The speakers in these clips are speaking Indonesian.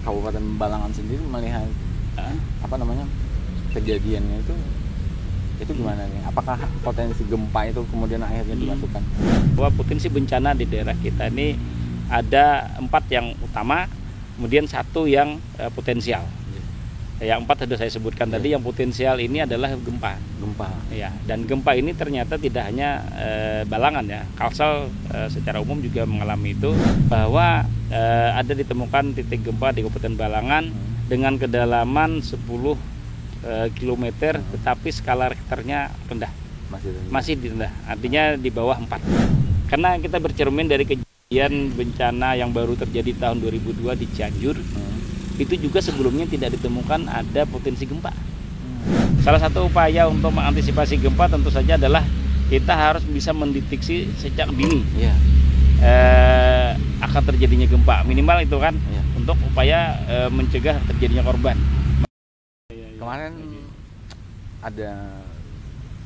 Kabupaten Balangan sendiri melihat apa namanya kejadiannya itu gimana nih? Apakah potensi gempa itu kemudian akhirnya dimasukkan? Bahwa potensi bencana di daerah kita ini ada 4 yang utama, kemudian 1 yang potensial. Yang 4 sudah saya sebutkan tadi. Yang potensial ini adalah gempa. Ya, dan gempa ini ternyata tidak hanya Balangan ya, Kalsel secara umum juga mengalami itu, bahwa ada ditemukan titik gempa di Kabupaten Balangan dengan kedalaman 10 kilometer, tetapi skala Richternya rendah. Masih rendah, artinya di bawah 4. Karena kita bercermin dari kejadian bencana yang baru terjadi tahun 2002 di Cianjur, itu juga sebelumnya tidak ditemukan ada potensi gempa. Salah satu upaya untuk mengantisipasi gempa tentu saja adalah kita harus bisa mendeteksi sejak dini akan terjadinya gempa, minimal itu kan, untuk upaya mencegah terjadinya korban. Kemarin ada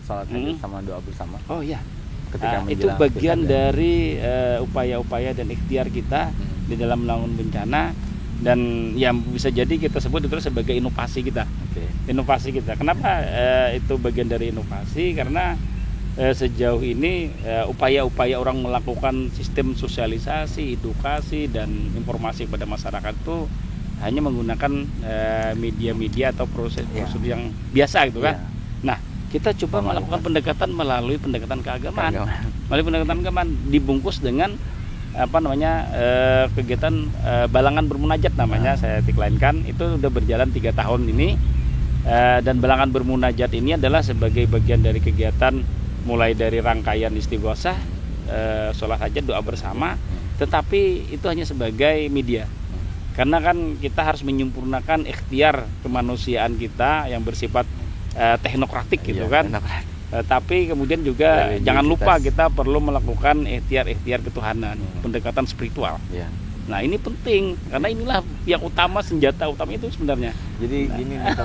salat Id sama doa bersama. Oh iya. Ketika itu bagian dari upaya-upaya dan ikhtiar kita di dalam menanggung bencana, dan yang bisa jadi kita sebut itu sebagai inovasi kita. Inovasi kita. Kenapa itu bagian dari inovasi? Karena sejauh ini upaya-upaya orang melakukan sistem sosialisasi, edukasi, dan informasi pada masyarakat itu hanya menggunakan media-media atau proses yang biasa gitu kan. Nah, kita coba melakukan pendekatan melalui pendekatan keagamaan. Melalui pendekatan keagamaan dibungkus dengan kegiatan Balangan Bermunajat namanya, saya tiklainkan. Itu sudah berjalan 3 tahun ini, dan Balangan Bermunajat ini adalah sebagai bagian dari kegiatan mulai dari rangkaian istighosah, sholat hajat, doa bersama, tetapi itu hanya sebagai media. Karena kan kita harus menyempurnakan ikhtiar kemanusiaan kita yang bersifat teknokratik gitu kan. Tapi kemudian juga jangan lupa kita perlu melakukan ikhtiar-ikhtiar ketuhanan, pendekatan spiritual. Nah, ini penting karena inilah yang utama, senjata utama itu sebenarnya. Jadi gini nih,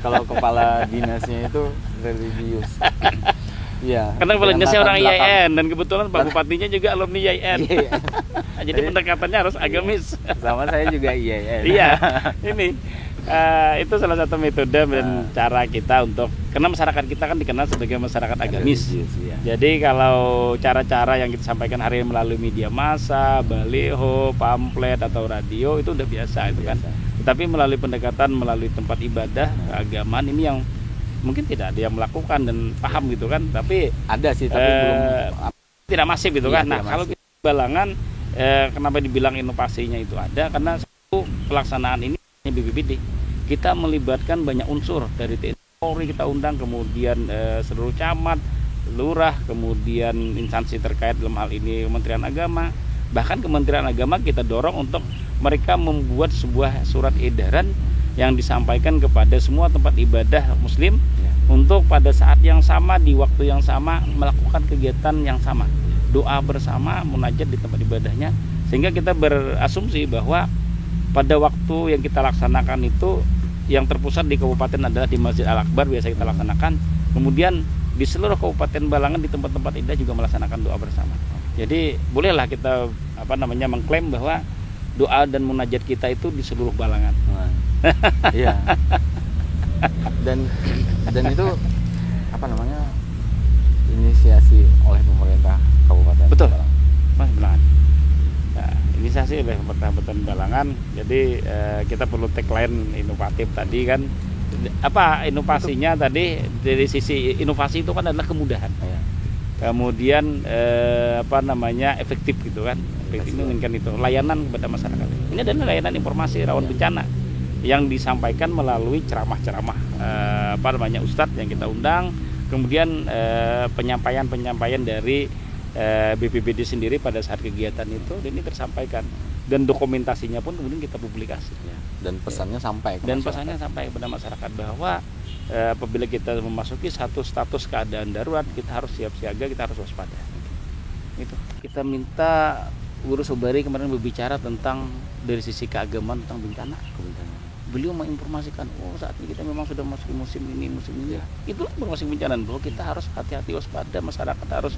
kalau kepala dinasnya itu religius. Iya. Karena kepala dinasnya orang IAIN dan kebetulan Pak Bupatinya juga alumni IAIN. Jadi pendekatannya harus agamis. Sama saya juga IAIN. Iya. Ini itu salah satu metode dan cara kita untuk, karena masyarakat kita kan dikenal sebagai masyarakat agamis. Jadi kalau cara-cara yang kita sampaikan hari ini melalui media massa, baliho, pamflet atau radio itu udah biasa itu kan. Tetapi melalui pendekatan melalui tempat ibadah keagamaan ini yang mungkin tidak ada yang melakukan dan paham gitu kan, tapi ada sih, tapi belum tidak masif gitu kan. Nah, kalau kita Balangan kenapa dibilang inovasinya itu ada, karena satu, pelaksanaan ini BPBD kita melibatkan banyak unsur dari TNI Polri, kita undang, kemudian seluruh camat, lurah, kemudian instansi terkait dalam hal ini Kementerian Agama, bahkan Kementerian Agama kita dorong untuk mereka membuat sebuah surat edaran yang disampaikan kepada semua tempat ibadah Muslim untuk pada saat yang sama, di waktu yang sama, melakukan kegiatan yang sama, doa bersama, munajat di tempat ibadahnya, sehingga kita berasumsi bahwa pada waktu yang kita laksanakan itu yang terpusat di kabupaten adalah di Masjid Al-Akbar, biasa kita laksanakan, kemudian di seluruh Kabupaten Balangan di tempat-tempat ibadah juga melaksanakan doa bersama. Jadi bolehlah kita mengklaim bahwa doa dan munajat kita itu di seluruh Balangan. Iya. Dan itu inisiasi oleh pemerintah Kabupaten. Betul, Mas Balangan. Nah, inisiasi oleh pemerintah Balangan. Jadi kita perlu tagline inovatif tadi kan. Apa inovasinya tadi? Dari sisi inovasi itu kan adalah kemudahan. Kemudian efektif gitu kan. Efektif menginginkan itu layanan kepada masyarakat. Ini adalah layanan informasi rawan bencana yang disampaikan melalui ceramah-ceramah ustadz yang kita undang, kemudian penyampaian dari BPBD sendiri pada saat kegiatan itu, dan ini tersampaikan, dan dokumentasinya pun kemudian kita publikasi. Dan pesannya sampai kepada masyarakat bahwa apabila kita memasuki satu status keadaan darurat, kita harus siap siaga, kita harus waspada. Itu kita minta Guru Sobari kemarin berbicara tentang dari sisi keagamaan tentang bencana. Beliau menginformasikan, saat ini kita memang sudah masuk musim ini. Itulah bermusim bencana, bahwa kita harus hati-hati, waspada, masyarakat harus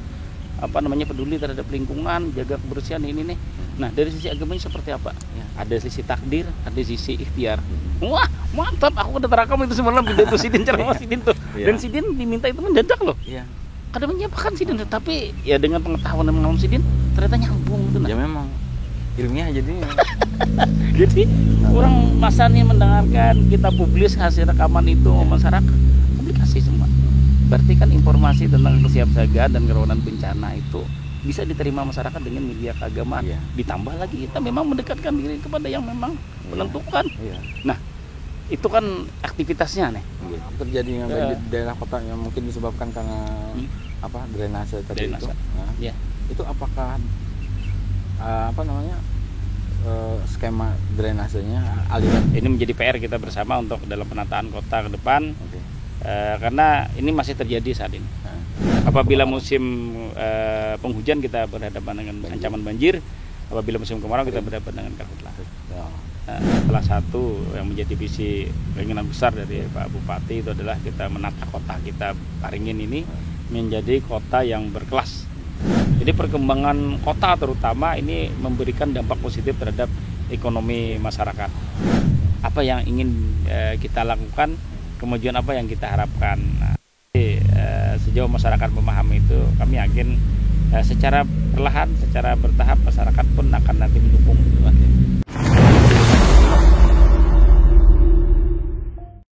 peduli terhadap lingkungan, jaga kebersihan ini nih. Nah, dari sisi agamanya seperti apa? Ya. Ada sisi takdir, ada sisi ikhtiar. Wah, mantap, aku udah terekam itu semalam pidato Sidin, ceramah Sidin tuh. Ya. Dan Sidin diminta itu mendadak loh. Iya. Kadang menyiapkan Sidin, tapi ya dengan pengetahuan dan pengalaman Sidin ternyata nyambung gitu. Ya memang ilmiah jadinya. Jadi orang masa nih mendengarkan kita publis hasil rekaman itu masyarakat publikasi semua. Berarti kan informasi tentang kesiapsiagaan dan kerawanan bencana itu bisa diterima masyarakat dengan media keagamaan. Iya. Ditambah lagi kita memang mendekatkan diri kepada yang memang menentukan. Iya. Nah, itu kan aktivitasnya nih. Iya. Terjadinya banjir di daerah kota yang mungkin disebabkan karena drainase tadi Drainase. itu. Nah, Ya. itu apakah skema drainasenya aliran? Ini menjadi PR kita bersama untuk dalam penataan kota ke depan. Oke. Karena ini masih terjadi saat ini. Nah, Apabila musim penghujan kita berhadapan dengan ancaman banjir, apabila musim kemarau kita berhadapan dengan karhutlah. ya. Salah satu yang menjadi visi keinginan besar dari Pak Bupati itu adalah kita menata kota kita Paringin ini menjadi kota yang berkelas. Jadi perkembangan kota terutama ini memberikan dampak positif terhadap ekonomi masyarakat. Apa yang ingin kita lakukan, kemudian apa yang kita harapkan. Nah, sejauh masyarakat memahami itu, kami yakin secara perlahan, secara bertahap masyarakat pun akan nanti mendukung.